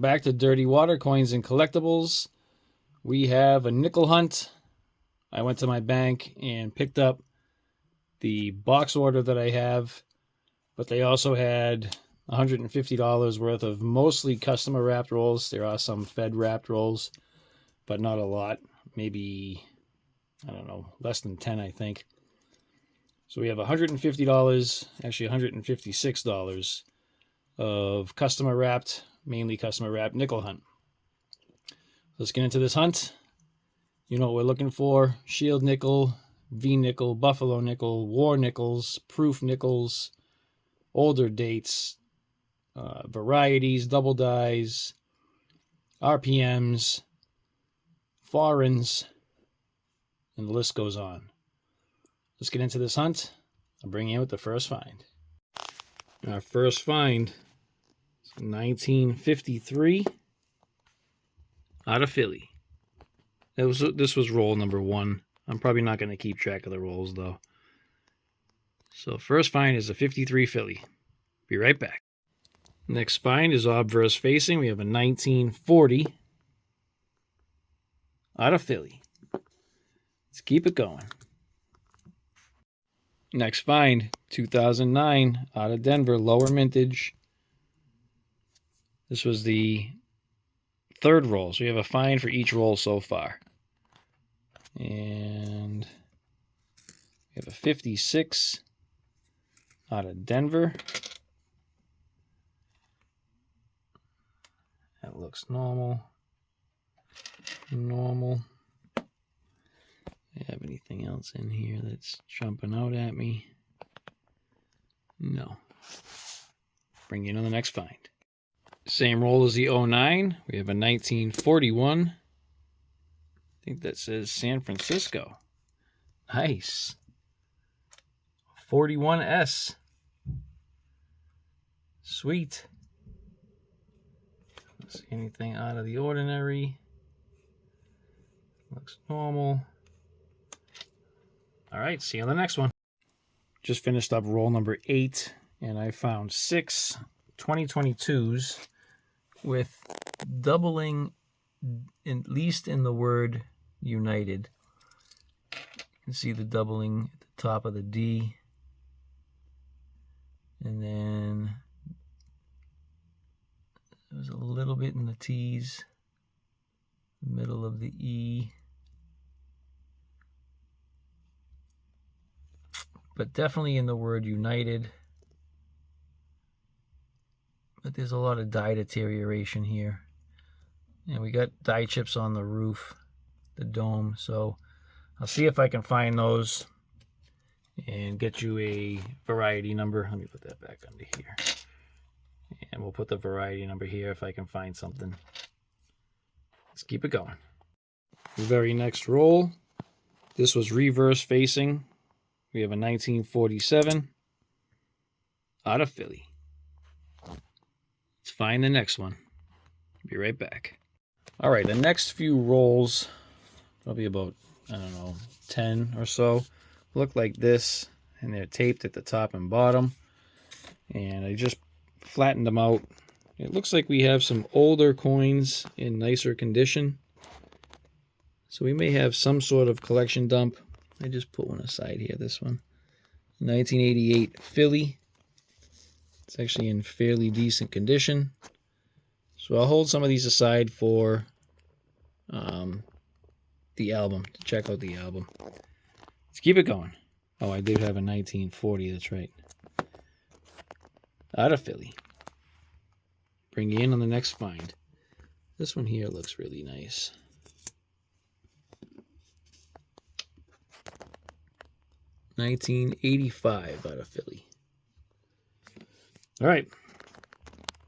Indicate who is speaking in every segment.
Speaker 1: back to Dirty Water Coins and Collectibles. We have a nickel hunt. I went to my bank and picked up the box order that I have, but they also had $150 worth of mostly customer wrapped rolls. There are some Fed wrapped rolls, but not a lot. Maybe, I don't know, less than 10, I think. So we have $150, actually $156 of customer wrapped, mainly customer wrapped nickel hunt. Let's get into this hunt. You know what we're looking for: shield nickel, V nickel, buffalo nickel, war nickels, proof nickels, older dates, varieties, double dies, RPMs, foreigns, and the list goes on. Let's get into this hunt. I'll bring you in with the first find. Our first find is 1953 out of Philly. This was roll number 1. I'm probably not going to keep track of the rolls though. So first find is a 53 Philly. Be right back. Next find is obverse facing. We have a 1940 out of Philly. Let's keep it going. Next find, 2009 out of Denver, lower mintage. This was the third roll, so we have a find for each roll so far. And we have a 56 out of Denver. That looks normal. Normal. Do I have anything else in here that's jumping out at me? No. Bring you to the next find. Same roll as the 09. We have a 1941. I think that says San Francisco. Nice. 41S. Sweet. Don't see anything out of the ordinary. Looks normal. All right, see you on the next one. Just finished up roll number 8, and I found 6 2022s with doubling, at least in the word United. You can see the doubling at the top of the D, and then there's a little bit in the T's, the middle of the E, but definitely in the word United. But there's a lot of die deterioration here. And we got die chips on the roof, the dome. So I'll see if I can find those and get you a variety number. Let me put that back under here. And we'll put the variety number here if I can find something. Let's keep it going. The very next roll. This was reverse facing. We have a 1947 out of Philly. Let's find the next one. Be right back. All right, the next few rolls, probably about, I don't know, 10 or so, look like this, and they're taped at the top and bottom. And I just flattened them out. It looks like we have some older coins in nicer condition. So we may have some sort of collection dump. I just put one aside here, this one. 1988 Philly. It's actually in fairly decent condition. So I'll hold some of these aside for the album, to check out the album. Let's keep it going. Oh, I did have a 1940, that's right. Out of Philly. Bring you in on the next find. This one here looks really nice. $1985 out of Philly. All right.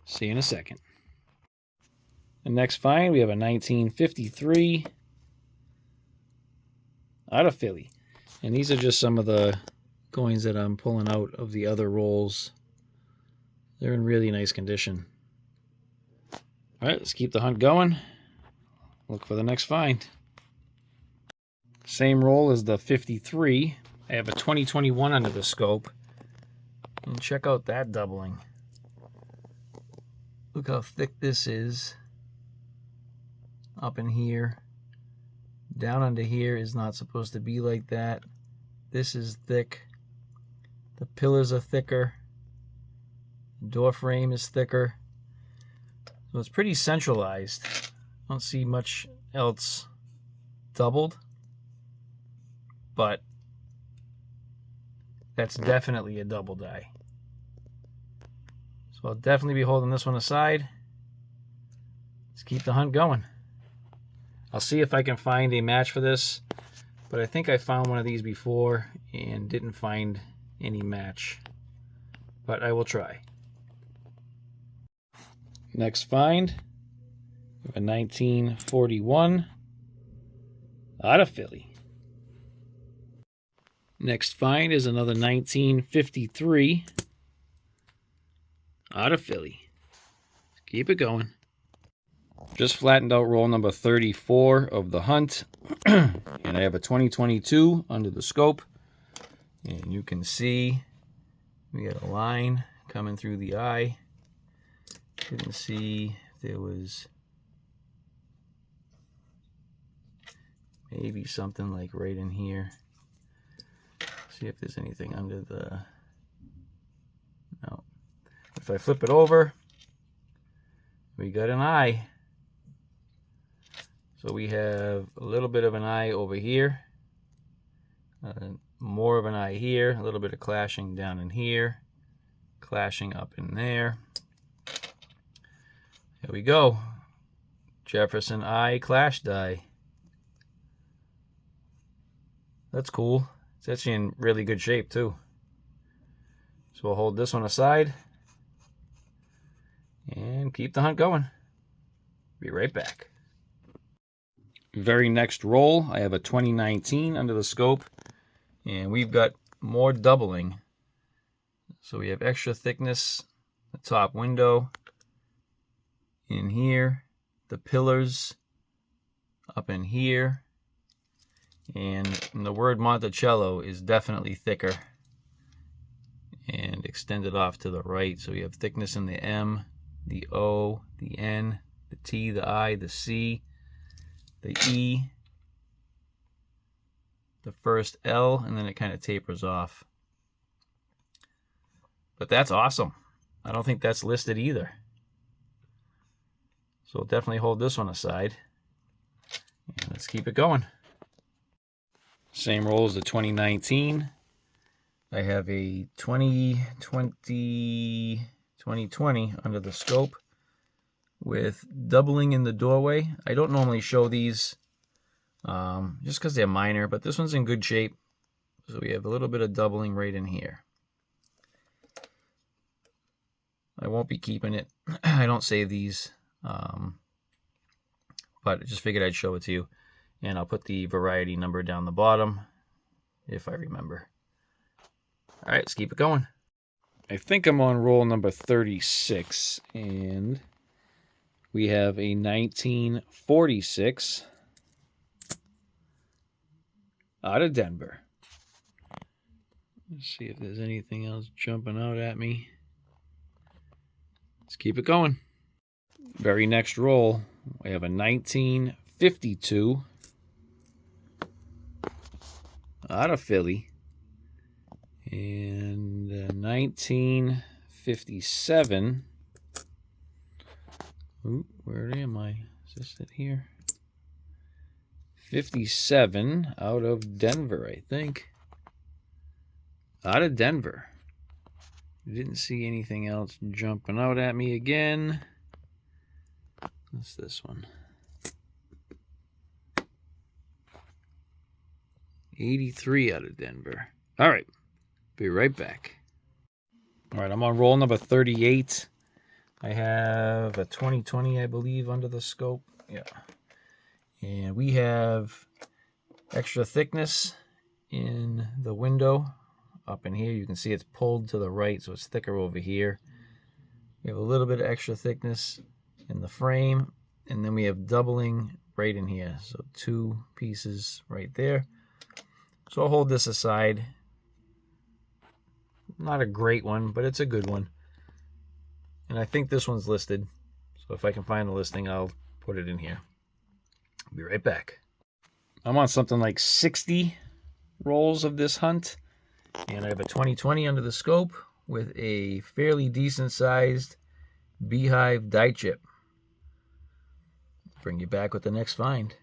Speaker 1: See you in a second. The next find, we have a 1953 out of Philly. And these are just some of the coins that I'm pulling out of the other rolls. They're in really nice condition. All right, let's keep the hunt going. Look for the next find. Same roll as the 53. I have a 2021 under the scope. And check out that doubling. Look how thick this is. up in here. Down under here is not supposed to be like that. This is thick. The pillars are thicker. The door frame is thicker. So it's pretty centralized. I don't see much else doubled, but that's definitely a double die. So I'll definitely be holding this one aside. Let's keep the hunt going. I'll see if I can find a match for this, but I think I found one of these before and didn't find any match, but I will try. Next find, we have a 1941 out of Philly. Next find is another 1953 out of Philly. Keep it going. Just flattened out roll number 34 of the hunt. And I have a 2022 under the scope. And you can see we got a line coming through the eye. Couldn't see if there was maybe something like right in here. See if there's anything under the... No. If I flip it over, we got an eye. So we have a little bit of an eye over here, more of an eye here, a little bit of clashing down in here, clashing up in there. There we go. Jefferson eye clash die. That's cool. It's actually in really good shape too. So we'll hold this one aside and keep the hunt going. Be right back. Very next roll, I have a 2019 under the scope, and we've got more doubling. So we have extra thickness, the top window in here, the pillars up in here, and the word Monticello is definitely thicker and extended off to the right. So we have thickness in the M, the O, the N, the T, the I, the C, the E, the first L, and then it kind of tapers off. But that's awesome. I don't think that's listed either. So we'll definitely hold this one aside. And let's keep it going. Same roll as the 2019. I have a 2020 under the scope with doubling in the doorway. I don't normally show these just because they're minor, but this one's in good shape. So we have a little bit of doubling right in here. I won't be keeping it. I don't save these, but I just figured I'd show it to you. And I'll put the variety number down the bottom if I remember. All right, let's keep it going. I think I'm on roll number 36, and we have a 1946 out of Denver. Let's see if there's anything else jumping out at me. Let's keep it going. Very next roll, we have a 1952 out of Philly and a 1957. Ooh, where am I? Is this it here? 57 out of Denver, I think. Out of Denver. Didn't see anything else jumping out at me again. What's this one? 83 out of Denver. All right. Be right back. All right, I'm on roll number 38. I have a 2020, I believe, under the scope. Yeah. And we have extra thickness in the window up in here. You can see it's pulled to the right, so it's thicker over here. We have a little bit of extra thickness in the frame, and then we have doubling right in here. So 2 pieces right there. So I'll hold this aside. Not a great one, but it's a good one. And I think this one's listed. So if I can find the listing, I'll put it in here. Be right back. I'm on something like 60 rolls of this hunt, and I have a 2020 under the scope with a fairly decent sized beehive die chip. Bring you back with the next find.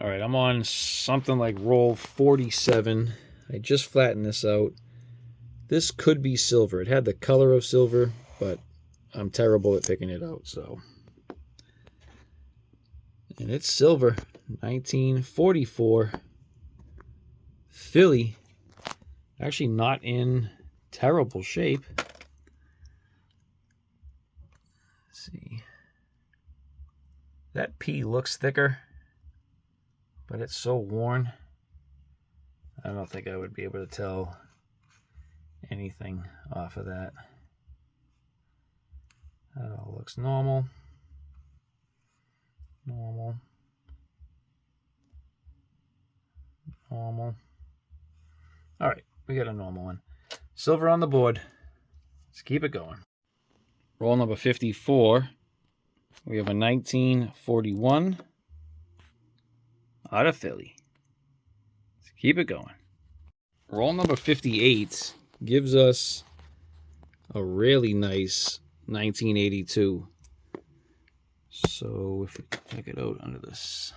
Speaker 1: All right, I'm on something like roll 47. I just flattened this out. This could be silver. It had the color of silver, but I'm terrible at picking it out, so. And it's silver. 1944. Philly. Actually not in terrible shape. Let's see. That P looks thicker, but it's so worn. I don't think I would be able to tell anything off of that. That all looks normal. Normal. Normal. All right, we got a normal one. Silver on the board. Let's keep it going. Roll number 54. We have a 1941 out of Philly. Let's keep it going. Roll number 58 gives us a really nice 1982. So if we check it out under this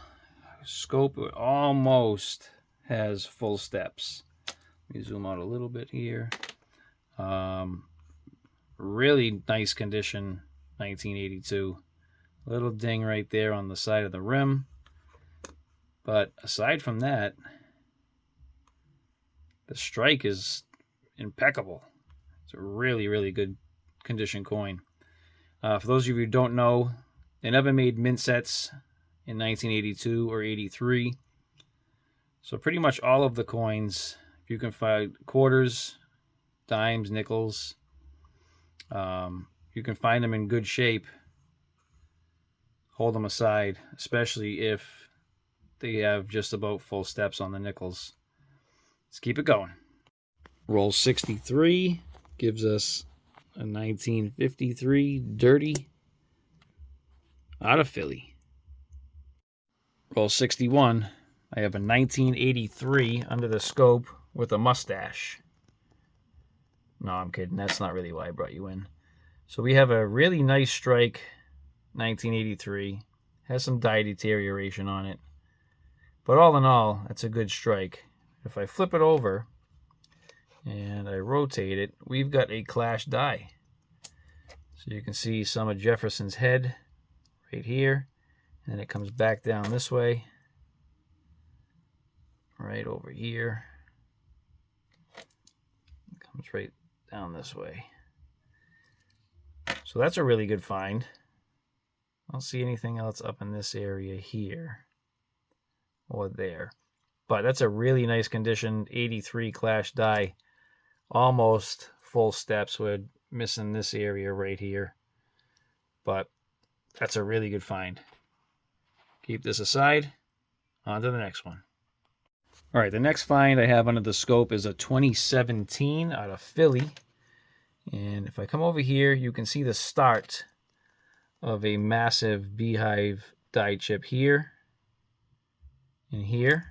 Speaker 1: scope, it almost has full steps. Let me zoom out a little bit here. Really nice condition 1982. Little ding right there on the side of the rim. But aside from that, the strike is impeccable. It's a really, really good condition coin. For those of you who don't know, they never made mint sets in 1982 or 83. So pretty much all of the coins, you can find quarters, dimes, nickels. You can find them in good shape. Hold them aside, especially if they have just about full steps on the nickels. Let's keep it going. Roll 63 gives us a 1953 dirty out of Philly. Roll 61. I have a 1983 under the scope with a mustache. No, I'm kidding. That's not really why I brought you in. So we have a really nice strike, 1983. Has some die deterioration on it. But all in all, that's a good strike. If I flip it over and I rotate it, we've got a clash die. So you can see some of Jefferson's head right here. And it comes back down this way. Right over here. It comes right down this way. So that's a really good find. I don't see anything else up in this area here or there. But that's a really nice condition 83 clash die. Almost full steps. We're missing this area right here. But that's a really good find. Keep this aside. On to the next one. All right, the next find I have under the scope is a 2017 out of Philly. And if I come over here, you can see the start of a massive beehive die chip here and here.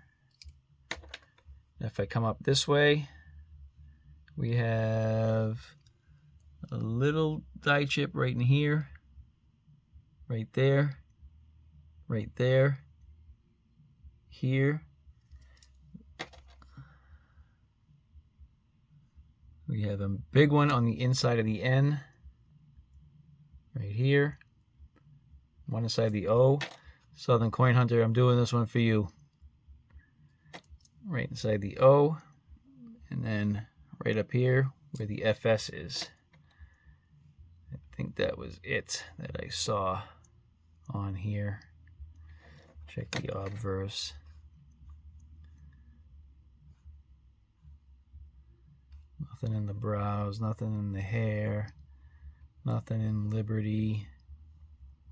Speaker 1: If I come up this way, we have a little die chip right in here, right there, here. We have a big one on the inside of the N, right here. One inside the O. Southern Coin Hunter, I'm doing this one for you. Right inside the O, and then right up here where the FS is. I think that was it that I saw on here. Check the obverse. Nothing in the brows, nothing in the hair, nothing in Liberty.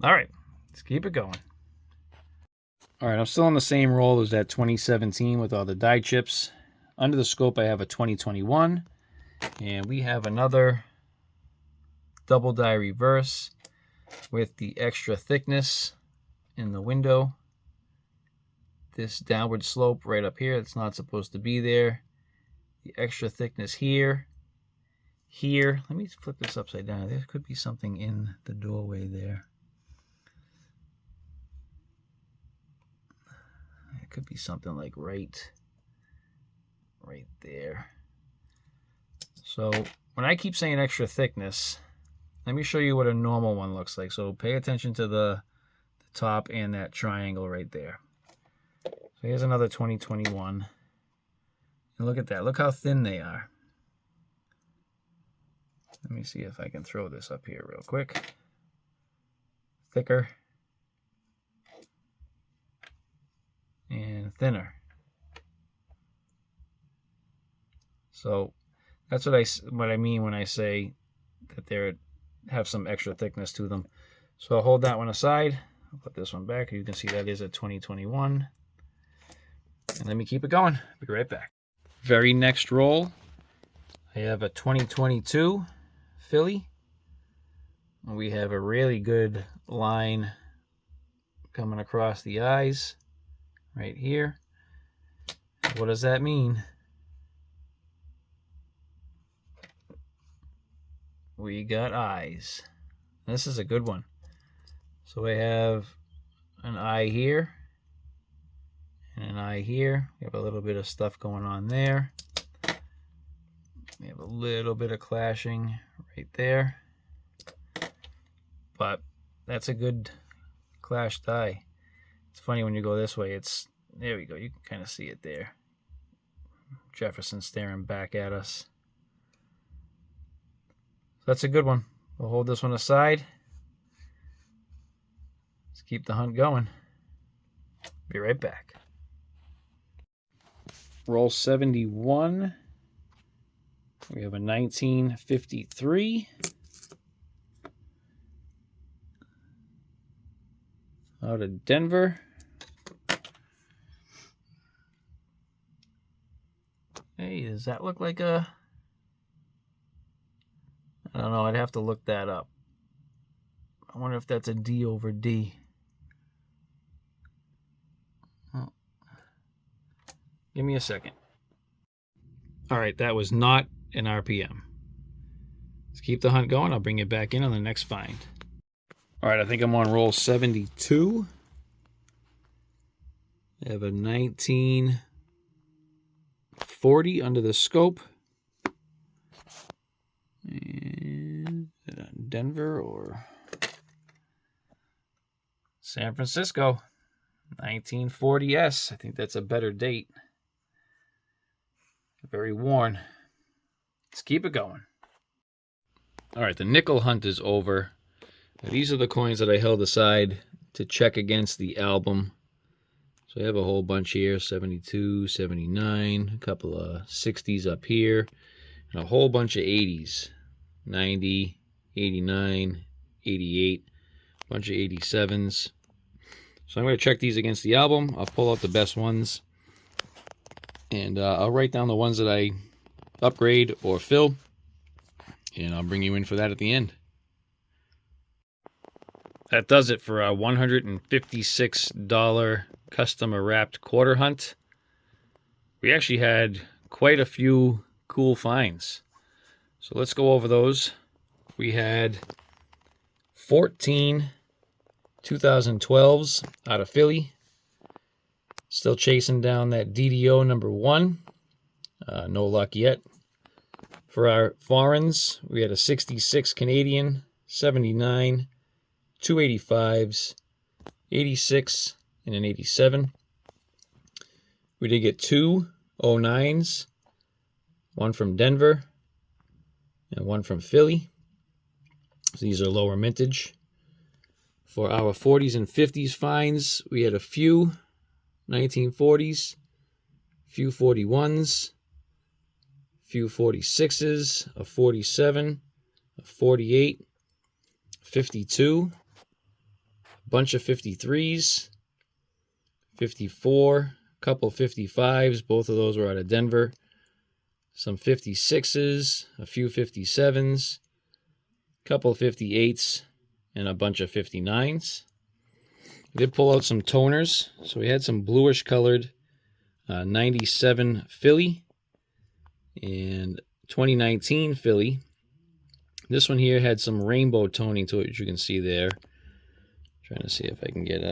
Speaker 1: All right, let's keep it going. All right, I'm still on the same roll as that 2017 with all the die chips. Under the scope, I have a 2021, and we have another double die reverse with the extra thickness in the window this downward slope right up here. It's not supposed to be there. The extra thickness here. Here. Let me flip this upside down. There could be something in the doorway there. It could be something like right there. So when I keep saying extra thickness, let me show you what a normal one looks like. So pay attention to the top and that triangle right there. So here's another 2021. And look at that. Look how thin they are. Let me see if I can throw this up here real quick. Thicker. And thinner. So that's what I mean when I say that they have some extra thickness to them. So I'll hold that one aside. I'll put this one back. You can see that is a 2021. And let me keep it going. Be right back. Very next roll, I have a 2022 Philly. We have a really good line coming across the eyes right here. What does that mean? We got eyes. This is a good one. So we have an eye here and an eye here. We have a little bit of stuff going on there. We have a little bit of clashing right there. But that's a good clashed eye. It's funny when you go this way. There we go. You can kind of see it there. Jefferson staring back at us. That's a good one. We'll hold this one aside. Let's keep the hunt going. Be right back. Roll 71. We have a 1953. Out of Denver. Hey, does that look like a... I don't know. I'd have to look that up. I wonder if that's a D over D. Oh. Give me a second. All right, that was not an RPM. Let's keep the hunt going. I'll bring it back in on the next find. All right, I think I'm on roll 72. I have a 1940 under the scope. And is it Denver or San Francisco? 1940S. I think that's a better date. Very worn. Let's keep it going. All right, the nickel hunt is over. These are the coins that I held aside to check against the album. So I have a whole bunch here, 72, 79, a couple of 60s up here, and a whole bunch of 80s, 90, 89, 88, a bunch of 87s. So I'm going to check these against the album. I'll pull out the best ones, and I'll write down the ones that I upgrade or fill, and I'll bring you in for that at the end. That does it for our $156 customer wrapped quarter hunt. We actually had quite a few cool finds. So let's go over those. We had 14 2012s out of Philly. Still chasing down that DDO number 1. No luck yet. For our foreigns, we had a 66 Canadian, 79, 285s, 86, and an 87. We did get 2 09s, one from Denver and one from Philly. So these are lower mintage. For our 40s and 50s finds, we had a few 1940s, few 41s, few 46s, a 47, a 48, 52, a bunch of 53s, 54, a couple 55s, both of those were out of Denver, some 56s, a few 57s, a couple 58s, and a bunch of 59s. We did pull out some toners. So we had some bluish colored 97 Philly and 2019 Philly. This one here had some rainbow toning to it, as you can see there. Trying to see if I can get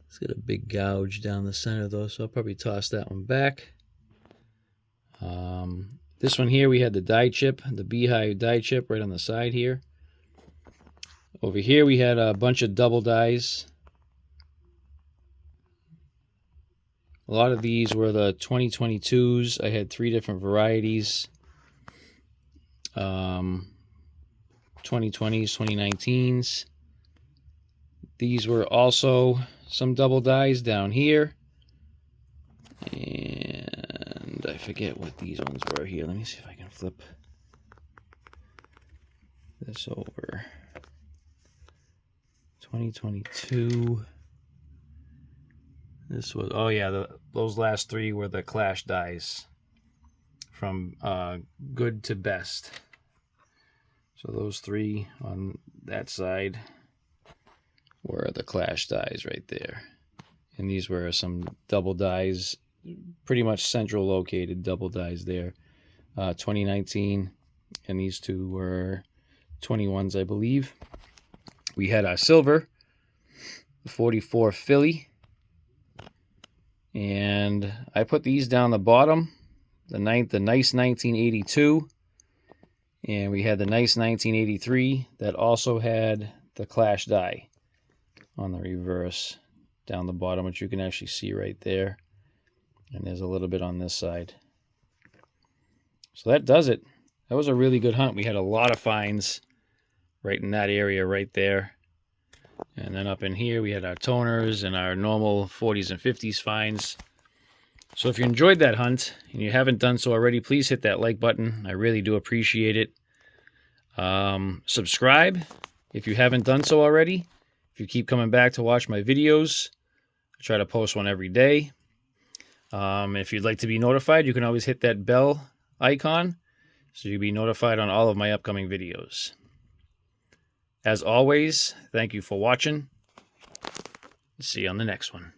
Speaker 1: it's got a big gouge down the center though, so I'll probably toss that one back. This one here, we had the dye chip, the beehive dye chip right on the side here. Over here we had a bunch of double dyes. A lot of these were the 2022s. I had 3 different varieties. 2020s, 2019s. These were also some double dyes down here. And I forget what these ones were here. Let me see if I can flip this over. 2022. This was, oh yeah, those last 3 were the Clash dyes from good to best. So those 3 on that side were the Clash dyes right there. And these were some double dyes, pretty much central located double dyes there. 2019, and these 2 were 21s, I believe. We had our silver, the 44 Philly. And I put these down the bottom, the nice 1982, and we had the nice 1983 that also had the Clash dye on the reverse down the bottom, which you can actually see right there. And there's a little bit on this side. So that does it. That was a really good hunt. We had a lot of finds right in that area right there. And then up in here, we had our toners and our normal 40s and 50s finds. So if you enjoyed that hunt and you haven't done so already, please hit that like button. I really do appreciate it. Subscribe if you haven't done so already. If you keep coming back to watch my videos, I try to post one every day. If you'd like to be notified, you can always hit that bell icon so you'll be notified on all of my upcoming videos. As always, thank you for watching. See you on the next one.